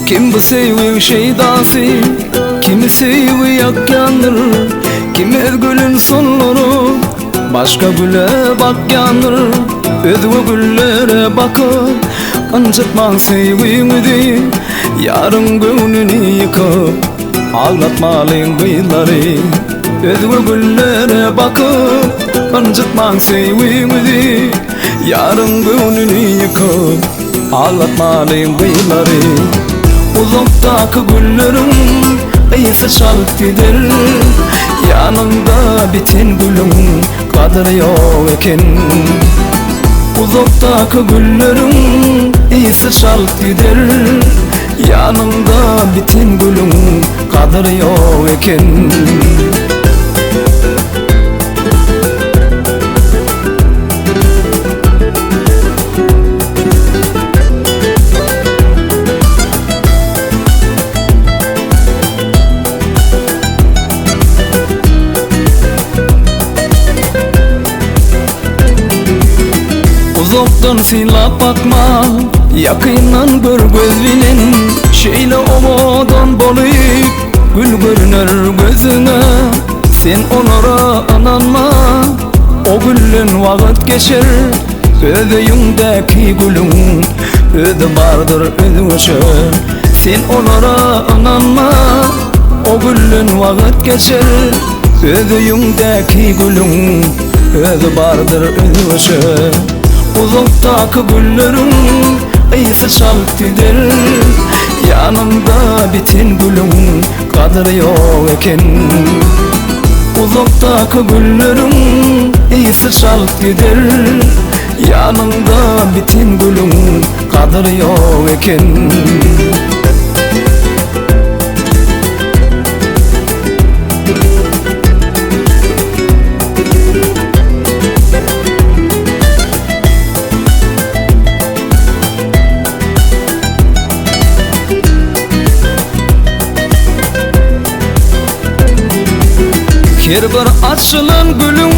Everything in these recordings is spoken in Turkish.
Kim bu sevgi şeydası, kimi sevgi yakyandır, kimi gülün sonları başka güle bak yanır. Özgü güllere bakıp ancıtman sevgimdi, yarın gönlünü yıkıp ağlatmalıyım kıyıları. Özgü güllere bakıp ancıtman sevgimdi, yarın gönlünü yıkıp ağlatmalıyım kıyıları. Uzaktaki güllerim iyisi çalıp gider, yanımda biten gülüm kadri yok eken. Uzaktaki güllerim iyisi çalıp gider, yanımda biten gülüm kadri yok eken. Uzaktan silap bakma, yakından gör göz bilen. Şeyle omodan bolayıp gül görünür gözüne. Sen onlara inanma, o gülün vakit geçer. Ödeyindeki gülün öde vardır öde uçar. Sen onlara inanma, o gülün vakit geçer. Ödeyindeki gülün öde vardır öde uçar. Uzaktaki güllerim iyisi çalıp gider, yanımda biten gülüm kadri yok eken. Uzaktaki güllerim iyisi çalıp gider, yanımda biten gülüm kadri yok eken. Her bir açılan gülün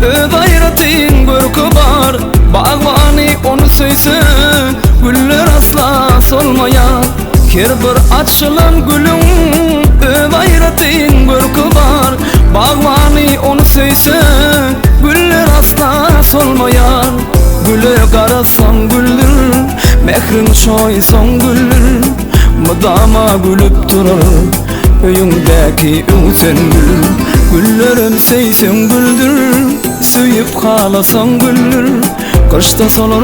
öz ayratin görkü var. Bağvani onu söyse güller asla solmayan. Her bir açılan gülün öz ayratin görkü var. Bağvani onu söyse güller asla solmayan. Güle karasan güldür, mehrin şoysan güldür. Mıdama gülüp durur öyündeki üsen gül. Güllerim seysen güldür, süyüp kalasan güldür. Kışta solar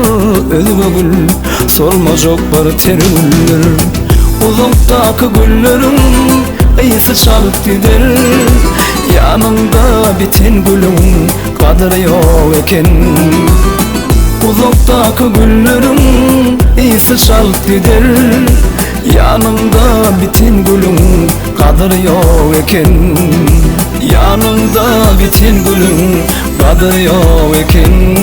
özgü gül, solmacak bir ter güldür. Uzaktaki güllerim iyisi çalıp gider, yanımda biten gülüm kadri yok eken. Uzaktaki güllerim iyisi çalıp gider, yanımda biten gülüm kadri yok eken. Yanımda biten gülüm kadri yok eken.